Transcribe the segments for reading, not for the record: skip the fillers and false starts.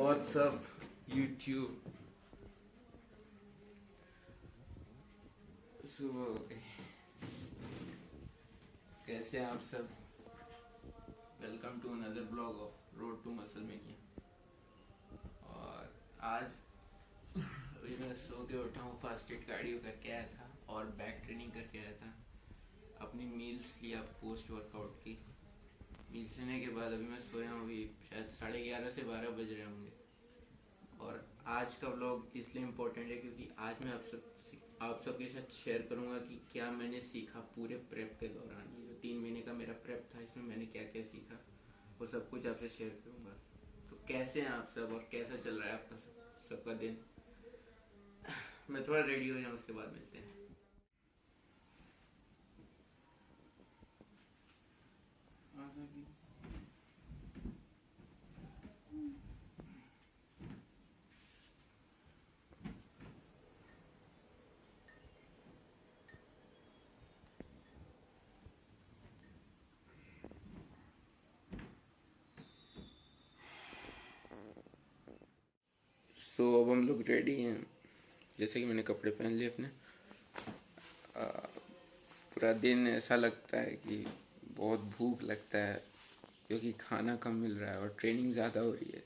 What's up, YouTube? सुबह हो गई। कैसे हैं आप सब? Welcome to another blog of road to Muscle Mania. और आज अभी मैं सो के उठा हूँ, फास्टेड कार्डियो करके आया था और बैक ट्रेनिंग करके आया था। अपनी मील्स लिया पोस्ट वर्कआउट की। मील्स लेने के बाद अभी मैं सोया हूँ। अभी शायद 11:30 से 12 बज रहे होंगे। और आज का व्लॉग इसलिए इम्पोर्टेंट है क्योंकि आज मैं आप सबके साथ शेयर करूंगा कि क्या मैंने सीखा पूरे प्रेप के दौरान। ये जो 3 महीने का मेरा प्रेप था, इसमें मैंने क्या क्या सीखा, वो सब कुछ आपसे शेयर करूंगा। तो कैसे हैं आप सब और कैसा चल रहा है आपका सबका दिन? मैं थोड़ा रेडी हो जाऊँ, उसके बाद मिलते हैं। अब हम लोग रेडी हैं। जैसे कि मैंने कपड़े पहन लिए अपने। पूरा दिन ऐसा लगता है कि बहुत भूख लगता है क्योंकि खाना कम मिल रहा है और ट्रेनिंग ज़्यादा हो रही है।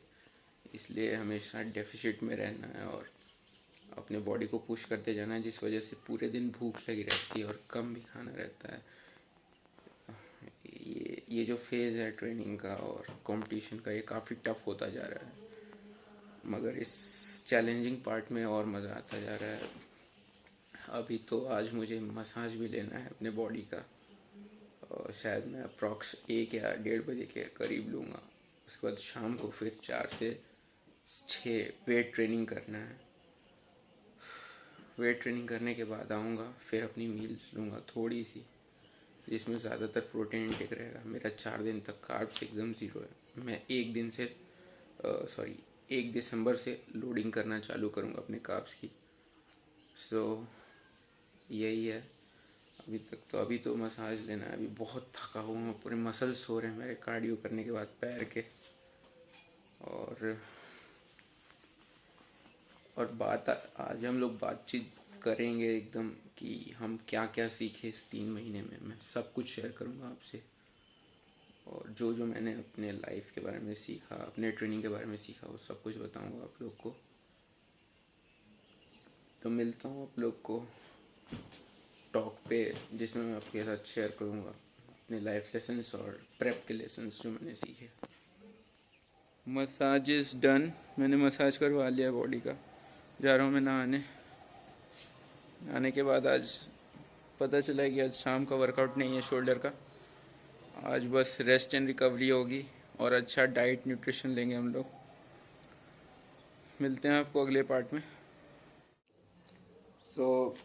इसलिए हमेशा डेफिसिट में रहना है और अपने बॉडी को पुश करते जाना है, जिस वजह से पूरे दिन भूख लगी रहती है और कम भी खाना रहता है। ये जो फेज़ है ट्रेनिंग का और कंपटीशन का, ये काफ़ी टफ होता जा रहा है, मगर इस चैलेंजिंग पार्ट में और मज़ा आता जा रहा है। अभी तो आज मुझे मसाज भी लेना है अपने बॉडी का, और शायद मैं अप्रॉक्स 1 या 1:30 बजे के करीब लूँगा। उसके बाद शाम को फिर 4 से 6 वेट ट्रेनिंग करना है। वेट ट्रेनिंग करने के बाद आऊँगा, फिर अपनी मील्स लूँगा थोड़ी सी, जिसमें ज़्यादातर प्रोटीन इंटेक रहेगा। मेरा 4 दिन तक कार्ब्स एकदम ज़ीरो है। मैं 1 दिसंबर से लोडिंग करना चालू करूँगा अपने कार्ब्स की। यही है अभी तक। तो अभी तो मसाज लेना है। अभी बहुत थका हुआ हूँ, पूरे मसल्स हो रहे हैं मेरे कार्डियो करने के बाद पैर के। और आज हम लोग बातचीत करेंगे एकदम कि हम क्या क्या सीखे इस 3 महीने में। मैं सब कुछ शेयर करूँगा आपसे, और जो जो मैंने अपने लाइफ के बारे में सीखा, अपने ट्रेनिंग के बारे में सीखा, वो सब कुछ बताऊँगा आप लोग को। तो मिलता हूँ आप लोग को टॉक पे, जिसमें मैं आपके साथ शेयर करूँगा अपने लाइफ लेसन्स और प्रेप के लेसन्स जो मैंने सीखे। Massage is done. मैंने मसाज करवा लिया बॉडी का। जा रहा हूँ मैं नहाने। आने के बाद आज पता चला कि आज शाम का वर्कआउट नहीं है शोल्डर का। आज बस रेस्ट एंड रिकवरी होगी और अच्छा डाइट न्यूट्रिशन लेंगे हम लोग। मिलते हैं आपको अगले पार्ट में। So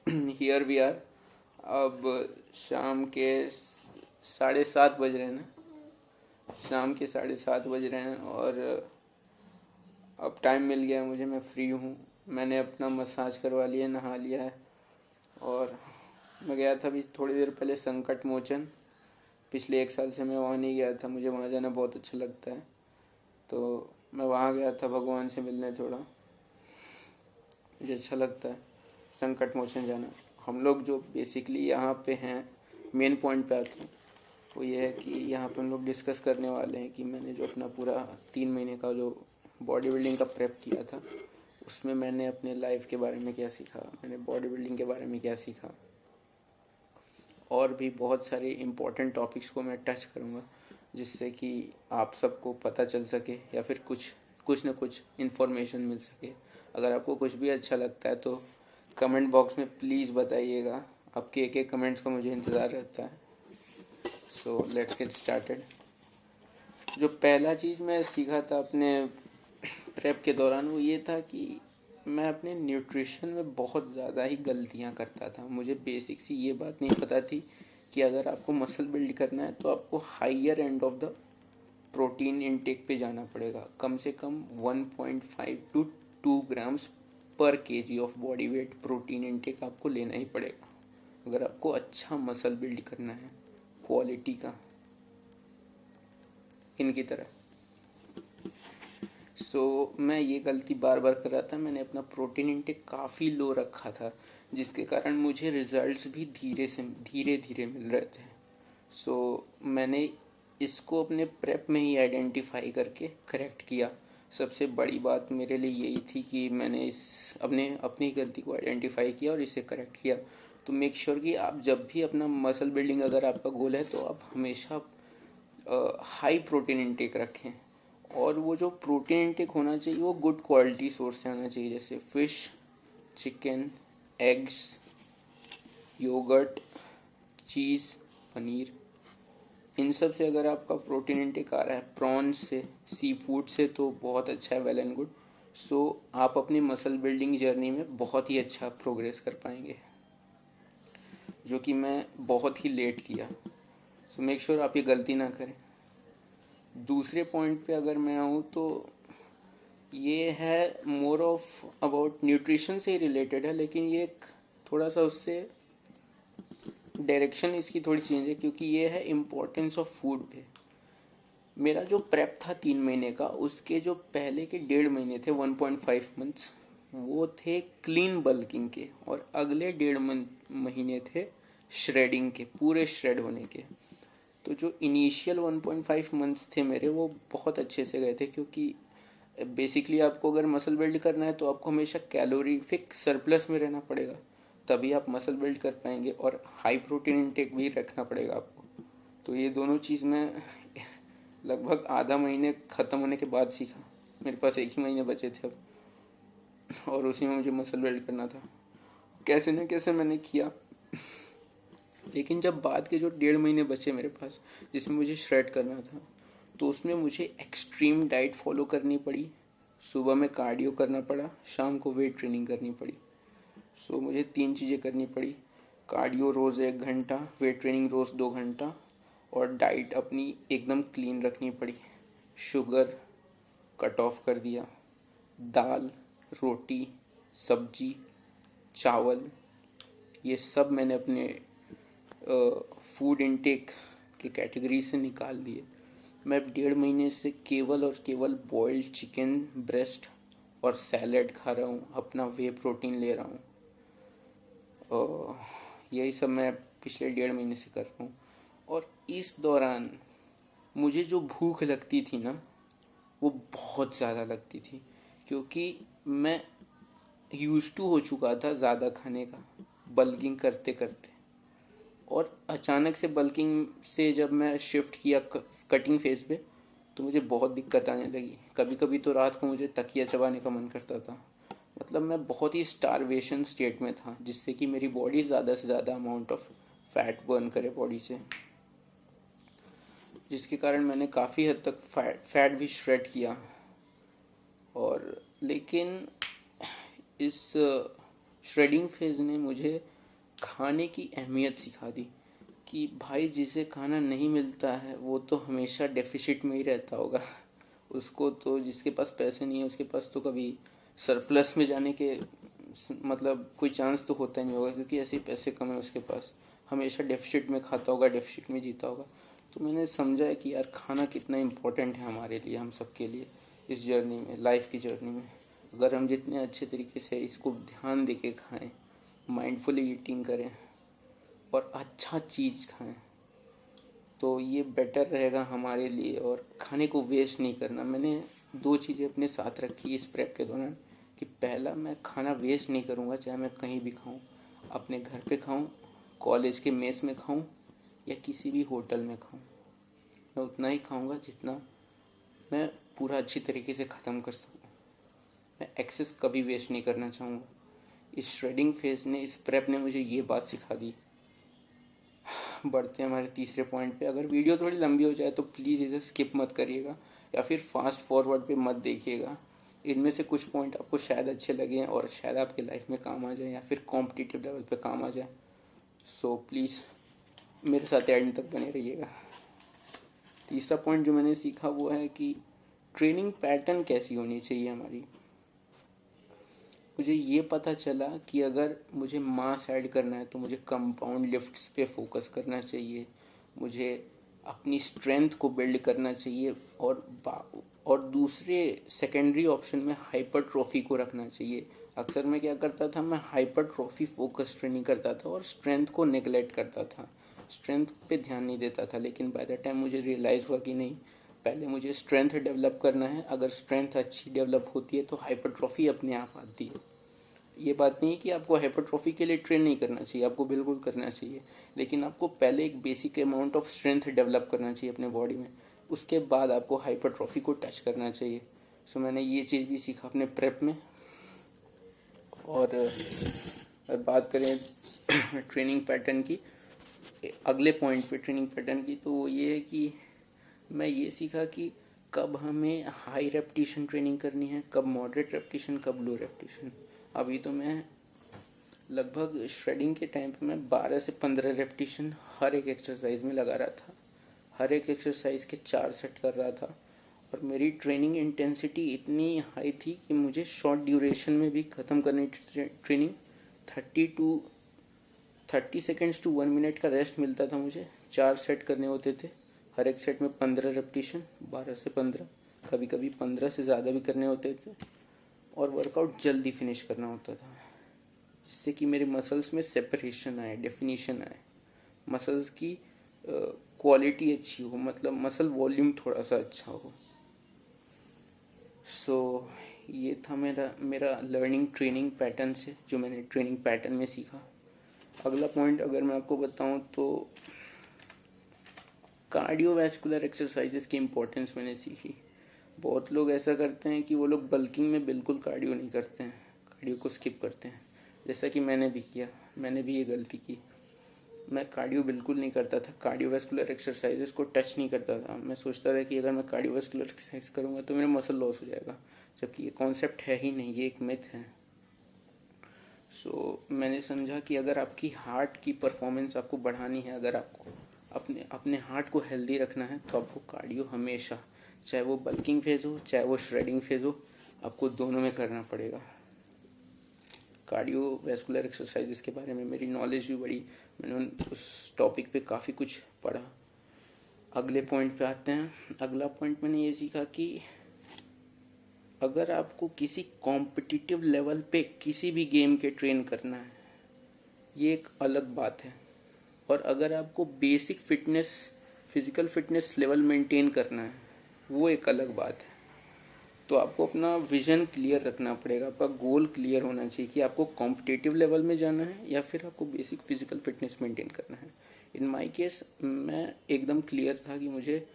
here we are. अब शाम के 7:30 बज रहे हैं ना। शाम के 7:30 बज रहे हैं और अब टाइम मिल गया है मुझे। मैं फ्री हूँ। मैंने अपना मसाज करवा लिया, नहा लिया है। और मैं गया था अभी थोड़ी देर पहले संकट मोचन। पिछले 1 साल से मैं वहाँ नहीं गया था। मुझे वहाँ जाना बहुत अच्छा लगता है, तो मैं वहाँ गया था भगवान से मिलने। थोड़ा मुझे अच्छा लगता है संकट मोचन जाना। हम लोग जो बेसिकली यहाँ पे हैं, मेन पॉइंट पे आते हैं, वो ये है कि यहाँ पे हम लोग डिस्कस करने वाले हैं कि मैंने जो अपना पूरा 3 महीने का जो बॉडी बिल्डिंग का प्रेप किया था, उसमें मैंने अपने लाइफ के बारे में क्या सीखा, मैंने बॉडी बिल्डिंग के बारे में क्या सीखा, और भी बहुत सारे इम्पोर्टेंट टॉपिक्स को मैं टच करूँगा, जिससे कि आप सबको पता चल सके या फिर कुछ न कुछ इन्फॉर्मेशन मिल सके। अगर आपको कुछ भी अच्छा लगता है तो कमेंट बॉक्स में प्लीज़ बताइएगा। आपके एक एक कमेंट्स का मुझे इंतज़ार रहता है। So let's get started. जो पहला चीज़ मैं सीखा था अपने प्रेप के दौरान, वो ये था कि मैं अपने न्यूट्रिशन में बहुत ज़्यादा ही गलतियाँ करता था। मुझे बेसिक सी ये बात नहीं पता थी कि अगर आपको मसल बिल्ड करना है तो आपको higher end of the protein intake पे जाना पड़ेगा। कम से कम 1.5 टू 2 ग्राम्स पर KG of body weight protein intake आपको लेना ही पड़ेगा अगर आपको अच्छा मसल बिल्ड करना है, क्वालिटी का, इनकी तरह। मैं ये गलती बार बार कर रहा था, मैंने अपना प्रोटीन इंटेक काफ़ी लो रखा था, जिसके कारण मुझे रिजल्ट्स भी धीरे धीरे मिल रहे थे। मैंने इसको अपने प्रेप में ही आइडेंटिफाई करके करेक्ट किया। सबसे बड़ी बात मेरे लिए यही थी कि मैंने इस अपनी गलती को आइडेंटिफाई किया और इसे करेक्ट किया। तो मेक श्योर कि आप जब भी अपना मसल बिल्डिंग अगर आपका गोल है तो आप हमेशा हाई प्रोटीन इंटेक रखें। और वो जो प्रोटीन इंटेक होना चाहिए वो गुड क्वालिटी सोर्स से आना चाहिए, जैसे फिश, चिकन, एग्स, योगर्ट, चीज़, पनीर। इन सब से अगर आपका प्रोटीन इंटेक आ रहा है, प्रॉन्स से, सी फूड से, तो बहुत अच्छा है, वेल एंड गुड। आप अपनी मसल बिल्डिंग जर्नी में बहुत ही अच्छा प्रोग्रेस कर पाएंगे, जो कि मैं बहुत ही लेट किया। मेक श्योर आप ये गलती ना करें। दूसरे पॉइंट पे अगर मैं आऊँ तो ये है मोर ऑफ अबाउट न्यूट्रिशन से ही रिलेटेड है, लेकिन ये थोड़ा सा उससे डायरेक्शन इसकी थोड़ी चेंज है, क्योंकि ये है इम्पोर्टेंस ऑफ फूड पे। मेरा जो प्रेप था 3 महीने का, उसके जो पहले के 1.5 महीने थे, 1.5 मंथ्स, वो थे क्लीन बल्किंग के, और अगले 1.5 महीने थे श्रेडिंग के, पूरे श्रेड होने के। तो जो इनिशियल 1.5 मंथ्स थे मेरे, वो बहुत अच्छे से गए थे, क्योंकि बेसिकली आपको अगर मसल बिल्ड करना है तो आपको हमेशा कैलोरीफिक सरप्लस में रहना पड़ेगा, तभी आप मसल बिल्ड कर पाएंगे, और हाई प्रोटीन इंटेक भी रखना पड़ेगा आपको। तो ये दोनों चीज़ मैं लगभग आधा महीने ख़त्म होने के बाद सीखा। मेरे पास 1 ही महीने बचे थे अब, और उसी में मुझे मसल बिल्ड करना था। कैसे न कैसे मैंने किया, लेकिन जब बाद के जो 1.5 महीने बचे मेरे पास, जिसमें मुझे श्रेड करना था, तो उसमें मुझे एक्सट्रीम डाइट फॉलो करनी पड़ी। सुबह में कार्डियो करना पड़ा, शाम को वेट ट्रेनिंग करनी पड़ी। मुझे 3 चीज़ें करनी पड़ी: कार्डियो रोज़ 1 घंटा, वेट ट्रेनिंग रोज़ 2 घंटा, और डाइट अपनी एकदम क्लीन रखनी पड़ी। शुगर कट ऑफ कर दिया, दाल, रोटी, सब्जी, चावल, ये सब मैंने अपने फूड इनटेक के कैटेगरी से निकाल दिए। मैं 1.5 महीने से केवल और केवल बॉइल्ड चिकन ब्रेस्ट और सैलेड खा रहा हूँ, अपना वे प्रोटीन ले रहा हूँ। यही सब मैं पिछले 1.5 महीने से कर रहा हूँ। और इस दौरान मुझे जो भूख लगती थी ना, वो बहुत ज़्यादा लगती थी, क्योंकि मैं यूज टू हो चुका था ज़्यादा खाने का, बल्किंग करते करते। और अचानक से बल्किंग से जब मैं शिफ्ट किया कटिंग फेज पे, तो मुझे बहुत दिक्कत आने लगी। कभी कभी तो रात को मुझे तकिया चबाने का मन करता था। मतलब मैं बहुत ही स्टारवेशन स्टेट में था, जिससे कि मेरी बॉडी ज़्यादा से ज़्यादा अमाउंट ऑफ फैट बर्न करे बॉडी से, जिसके कारण मैंने काफ़ी हद तक फैट भी श्रेड किया। और लेकिन इस श्रेडिंग फेज ने मुझे खाने की अहमियत सिखा दी, कि भाई जिसे खाना नहीं मिलता है वो तो हमेशा डेफिसिट में ही रहता होगा। उसको तो, जिसके पास पैसे नहीं है उसके पास तो कभी सरप्लस में जाने के मतलब कोई चांस तो होता ही नहीं होगा, क्योंकि ऐसे पैसे कम है उसके पास, हमेशा डेफिसिट में खाता होगा, डेफिसिट में जीता होगा। तो मैंने समझा कि यार खाना कितना इम्पोर्टेंट है हमारे लिए, हम सब के लिए, इस जर्नी में, लाइफ की जर्नी में। अगर हम जितने अच्छे तरीके से इसको ध्यान दे के खाएँ, माइंडफुली ईटिंग करें और अच्छा चीज़ खाएं, तो ये बेटर रहेगा हमारे लिए। और खाने को वेस्ट नहीं करना। मैंने 2 चीज़ें अपने साथ रखी इस प्रेप के दौरान, कि पहला, मैं खाना वेस्ट नहीं करूँगा, चाहे मैं कहीं भी खाऊँ, अपने घर पे खाऊँ, कॉलेज के मेस में खाऊँ, या किसी भी होटल में खाऊँ, मैं उतना ही खाऊँगा जितना मैं पूरा अच्छी तरीके से ख़त्म कर सकूँ। मैं एक्सेस कभी वेस्ट नहीं करना चाहूँगा। इस श्रेडिंग फेज ने, इस प्रेप ने मुझे ये बात सिखा दी। बढ़ते हैं हमारे तीसरे पॉइंट पे। अगर वीडियो थोड़ी लंबी हो जाए तो प्लीज़ इसे स्किप मत करिएगा, या फिर फास्ट फॉरवर्ड पे मत देखिएगा। इनमें से कुछ पॉइंट आपको शायद अच्छे लगें और शायद आपके लाइफ में काम आ जाए, या फिर कॉम्पिटिटिव लेवल पे काम आ जाए। प्लीज़ मेरे साथ एंड तक बने रहिएगा। तीसरा पॉइंट जो मैंने सीखा वो है कि ट्रेनिंग पैटर्न कैसी होनी चाहिए हमारी। मुझे ये पता चला कि अगर मुझे मास ऐड करना है तो मुझे कंपाउंड लिफ्ट्स पे फोकस करना चाहिए, मुझे अपनी स्ट्रेंथ को बिल्ड करना चाहिए, और दूसरे सेकेंडरी ऑप्शन में हाइपरट्रॉफी को रखना चाहिए। अक्सर मैं क्या करता था, मैं हाइपरट्रॉफी फोकस ट्रेनिंग करता था और स्ट्रेंथ को नेग्लेक्ट करता था, स्ट्रेंथ पे ध्यान नहीं देता था। लेकिन बाय द टाइम मुझे रियलाइज़ हुआ कि नहीं, पहले मुझे स्ट्रेंथ डेवलप करना है। अगर स्ट्रेंथ अच्छी डेवलप होती है तो हाइपरट्रॉफी अपने आप आती है। ये बात नहीं है कि आपको हाइपरट्रॉफी के लिए ट्रेन नहीं करना चाहिए, आपको बिल्कुल करना चाहिए, लेकिन आपको पहले एक basic amount of strength develop करना चाहिए अपने बॉडी में, उसके बाद आपको हाइपरट्रॉफी को टच करना चाहिए। सो मैंने ये चीज़ भी सीखा अपने प्रेप में। और अगर बात करें ट्रेनिंग पैटर्न की, अगले पॉइंट पे ट्रेनिंग पैटर्न की, तो ये है कि मैं ये सीखा कि कब हमें हाई रेपिटेशन ट्रेनिंग करनी है, कब मॉडरेट रेपिटेशन, कब लो रेपिटेशन। अभी तो मैं लगभग श्रेडिंग के टाइम पे मैं 12 से 15 रेपिटेशन हर एक एक्सरसाइज में लगा रहा था, हर एक एक्सरसाइज के 4 सेट कर रहा था। और मेरी ट्रेनिंग इंटेंसिटी इतनी हाई थी कि मुझे शॉर्ट ड्यूरेशन में भी ख़त्म करनी ट्रेनिंग। 30 सेकेंड्स टू 1 मिनट का रेस्ट मिलता था मुझे, 4 सेट करने होते थे, हर एक सेट में 15 रेपिटेशन, 12 से 15, कभी कभी 15 से ज़्यादा भी करने होते थे। और वर्कआउट जल्दी फिनिश करना होता था, जिससे कि मेरे मसल्स में सेपरेशन आए, डेफिनेशन आए, मसल्स की क्वालिटी अच्छी हो, मतलब मसल वॉल्यूम थोड़ा सा अच्छा हो। सो ये था मेरा लर्निंग ट्रेनिंग पैटर्न से, जो मैंने ट्रेनिंग पैटर्न में सीखा। अगला पॉइंट अगर मैं आपको बताऊं तो कार्डियोवैस्कुलर एक्सरसाइजेस की इम्पोर्टेंस मैंने सीखी। बहुत लोग ऐसा करते हैं कि वो लोग बल्किंग में बिल्कुल कार्डियो नहीं करते हैं, कार्डियो को स्किप करते हैं, जैसा कि मैंने भी किया। मैंने भी ये गलती की, मैं कार्डियो बिल्कुल नहीं करता था, कार्डियोवैस्कुलर एक्सरसाइजेस को टच नहीं करता था। मैं सोचता था कि अगर मैं कार्डियोवैस्कुलर एक्सरसाइज करूँगा तो मेरा मसल लॉस हो जाएगा, जबकि ये कॉन्सेप्ट है ही नहीं, ये एक मिथ है। मैंने समझा कि अगर आपकी हार्ट की परफॉर्मेंस आपको बढ़ानी है, अगर आपको अपने अपने हार्ट को हेल्दी रखना है, तो आपको कार्डियो हमेशा, चाहे वो बल्किंग फेज हो चाहे वो श्रेडिंग फेज हो, आपको दोनों में करना पड़ेगा। कार्डियोवैस्कुलर एक्सरसाइजेस के बारे में मेरी नॉलेज भी बढ़ी, मैंने उस टॉपिक पे काफ़ी कुछ पढ़ा। अगले पॉइंट पे आते हैं। अगला पॉइंट मैंने ये सीखा कि अगर आपको किसी कॉम्पिटिटिव लेवल पे किसी भी गेम के ट्रेन करना है, ये एक अलग बात है। और अगर आपको basic fitness, physical fitness level maintain करना है, वो एक अलग बात है। तो आपको अपना विजन क्लियर रखना पड़ेगा, आपका गोल क्लियर होना चाहिए कि आपको कॉम्पिटिटिव लेवल में जाना है या फिर आपको बेसिक फिजिकल फिटनेस मेंटेन करना है। इन माय केस मैं एकदम क्लियर था कि मुझे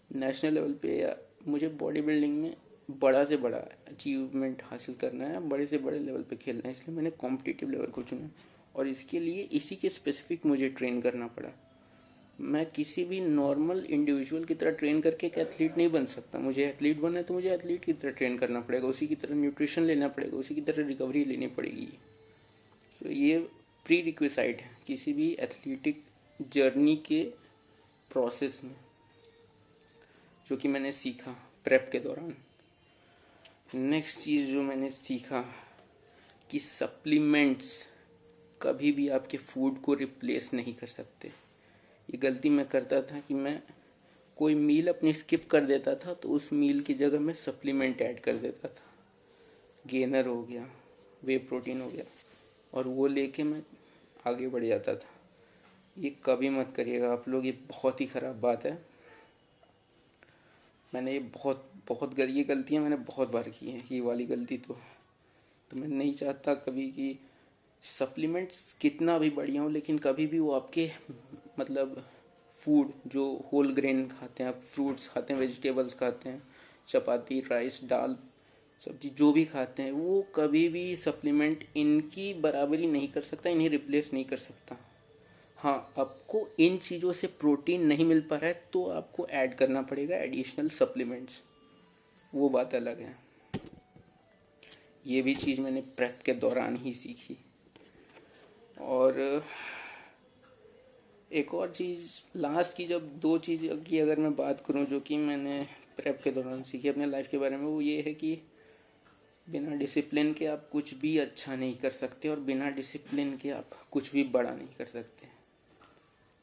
नेशनल लेवल पे या मुझे बॉडी बिल्डिंग में बड़ा से बड़ा अचीवमेंट हासिल करना है, बड़े से बड़े लेवल पे खेलना है, इसलिए मैंने कॉम्पिटिटिव लेवल को चुना। और इसके लिए इसी के स्पेसिफिक मुझे ट्रेन करना पड़ा। मैं किसी भी नॉर्मल इंडिविजुअल की तरह ट्रेन करके एक एथलीट नहीं बन सकता। मुझे एथलीट बनना है तो मुझे एथलीट की तरह ट्रेन करना पड़ेगा, उसी की तरह न्यूट्रिशन लेना पड़ेगा, उसी की तरह रिकवरी लेनी पड़ेगी। सो ये प्री रिक्विसाइट है किसी भी एथलेटिक जर्नी के प्रोसेस में, जो कि मैंने सीखा प्रेप के दौरान। नेक्स्ट चीज़ जो मैंने सीखा कि सप्लीमेंट्स कभी भी आपके फूड को रिप्लेस नहीं कर सकते। ये गलती मैं करता था कि मैं कोई मील अपनी स्किप कर देता था, तो उस मील की जगह मैं सप्लीमेंट ऐड कर देता था, गेनर हो गया, वे प्रोटीन हो गया, और वो लेके मैं आगे बढ़ जाता था। ये कभी मत करिएगा आप लोग, ये बहुत ही ख़राब बात है। मैंने ये ये गलतियाँ मैंने बहुत बार की हैं, ये वाली गलती तो मैं नहीं चाहता कभी कि सप्लीमेंट्स कितना भी बढ़िया हो, लेकिन कभी भी वो आपके मतलब फूड जो होल ग्रेन खाते हैं आप, फ्रूट्स खाते हैं, वेजिटेबल्स खाते हैं, चपाती, राइस, दाल, सब्जी जो भी खाते हैं, वो कभी भी सप्लीमेंट इनकी बराबरी नहीं कर सकता, इन्हें रिप्लेस नहीं कर सकता। हाँ, आपको इन चीज़ों से प्रोटीन नहीं मिल पा रहा है तो आपको ऐड करना पड़ेगा एडिशनल सप्लीमेंट्स, वो बात अलग है। ये भी चीज़ मैंने प्रेप के दौरान ही सीखी। और एक और चीज़ लास्ट की, जब दो चीज़ की अगर मैं बात करूं जो कि मैंने प्रेप के दौरान सीखी अपने लाइफ के बारे में, वो ये है कि बिना डिसिप्लिन के आप कुछ भी अच्छा नहीं कर सकते और बिना डिसिप्लिन के आप कुछ भी बड़ा नहीं कर सकते।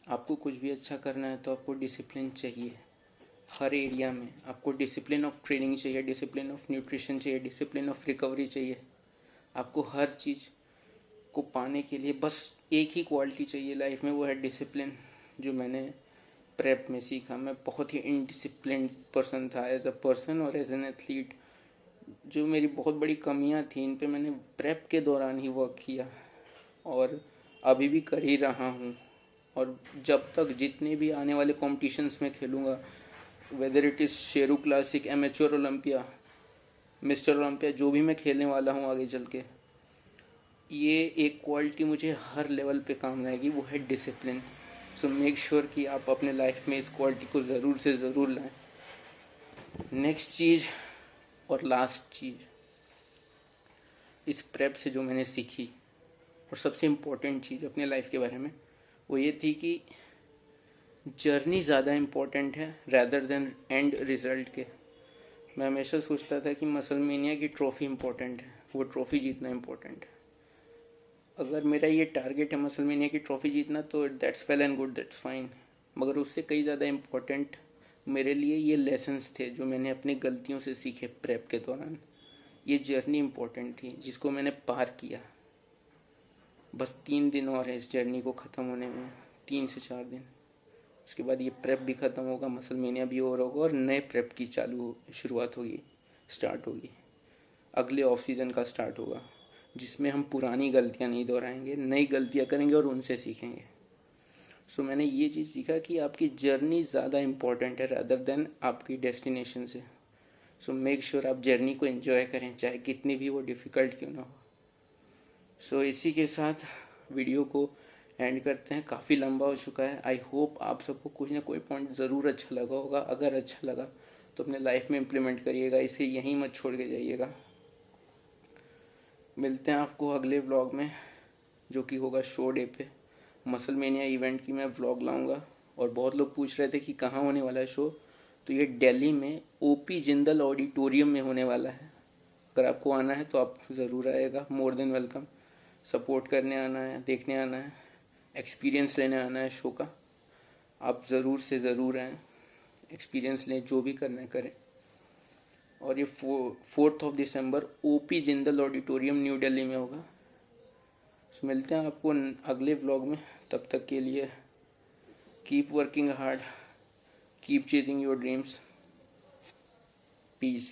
आपको कुछ भी अच्छा करना है तो आपको डिसिप्लिन चाहिए। हर एरिया में आपको डिसिप्लिन ऑफ ट्रेनिंग चाहिए, डिसिप्लिन ऑफ न्यूट्रिशन चाहिए, डिसिप्लिन ऑफ रिकवरी चाहिए। आपको हर चीज़ को पाने के लिए बस एक ही क्वालिटी चाहिए लाइफ में, वो है डिसिप्लिन। जो मैंने प्रेप में सीखा, मैं बहुत ही इनडिसिप्लिन पर्सन था एज अ पर्सन और एज एन एथलीट। जो मेरी बहुत बड़ी कमियां थी, इन पे मैंने प्रेप के दौरान ही वर्क किया और अभी भी कर ही रहा हूँ। और जब तक जितने भी आने वाले कॉम्पिटिशन्स में खेलूँगा, whether it is Sheru classic, amateur Olympia, mister Olympia, जो भी मैं खेलने वाला हूँ आगे चल के, ये एक क्वालिटी मुझे हर लेवल पे काम आएगी, वो है डिसिप्लिन। सो मेक श्योर कि आप अपने लाइफ में इस क्वालिटी को ज़रूर से ज़रूर लाएं। नेक्स्ट चीज़ और लास्ट चीज़ इस प्रेप से जो मैंने सीखी और सबसे इम्पोर्टेंट चीज़ अपने लाइफ के बारे में, वो ये थी कि जर्नी ज़्यादा इम्पोर्टेंट है रैदर देन एंड रिजल्ट के। मैं हमेशा सोचता था कि मसलमेनिया की ट्रॉफी इम्पोर्टेंट है, वो ट्रॉफी जीतना इम्पोर्टेंट है। अगर मेरा ये टारगेट है मसलमेनिया की ट्रॉफी जीतना, तो that's well and good, that's fine. मगर उससे कई ज़्यादा इम्पोर्टेंट मेरे लिए ये लेसन्स थे जो मैंने अपनी गलतियों से सीखे प्रेप के दौरान। ये जर्नी इम्पोर्टेंट थी जिसको मैंने पार किया। बस 3 दिन और है इस जर्नी को ख़त्म होने में, 3 से 4 दिन। उसके बाद ये प्रेप भी ख़त्म होगा, मसलमेनिया भी ओवर होगा और नए प्रेप की शुरुआत होगी, स्टार्ट होगी। अगले ऑफ सीज़न का स्टार्ट होगा जिसमें हम पुरानी गलतियां नहीं दोहराएंगे, नई गलतियां करेंगे और उनसे सीखेंगे। सो मैंने ये चीज़ सीखा कि आपकी जर्नी ज़्यादा इम्पोर्टेंट है रदर देन आपकी डेस्टिनेशन से। सो मेक श्योर आप जर्नी को एंजॉय करें, चाहे कितनी भी वो डिफ़िकल्ट क्यों ना हो। सो इसी के साथ वीडियो को एंड करते हैं, काफ़ी लंबा हो चुका है। आई होप आप सबको कुछ ना कोई पॉइंट ज़रूर अच्छा लगा होगा। अगर अच्छा लगा तो अपने लाइफ में इम्प्लीमेंट करिएगा, इसे यहीं मत छोड़ के जाइएगा। मिलते हैं आपको अगले व्लॉग में, जो कि होगा शो डे पे। मसलमेनिया इवेंट की मैं व्लॉग लाऊंगा। और बहुत लोग पूछ रहे थे कि कहाँ होने वाला है शो, तो ये दिल्ली में ओपी जिंदल ऑडिटोरियम में होने वाला है। अगर आपको आना है तो आप ज़रूर आएगा, मोर देन वेलकम। सपोर्ट करने आना है, देखने आना है, एक्सपीरियंस लेने आना है शो का। आप ज़रूर से ज़रूर आएँ, एक्सपीरियंस लें, जो भी करना है करें। और ये 4 दिसंबर OP Jindal auditorium New Delhi में होगा। तो मिलते हैं आपको अगले व्लॉग में। तब तक के लिए keep working hard, keep chasing your dreams, piece.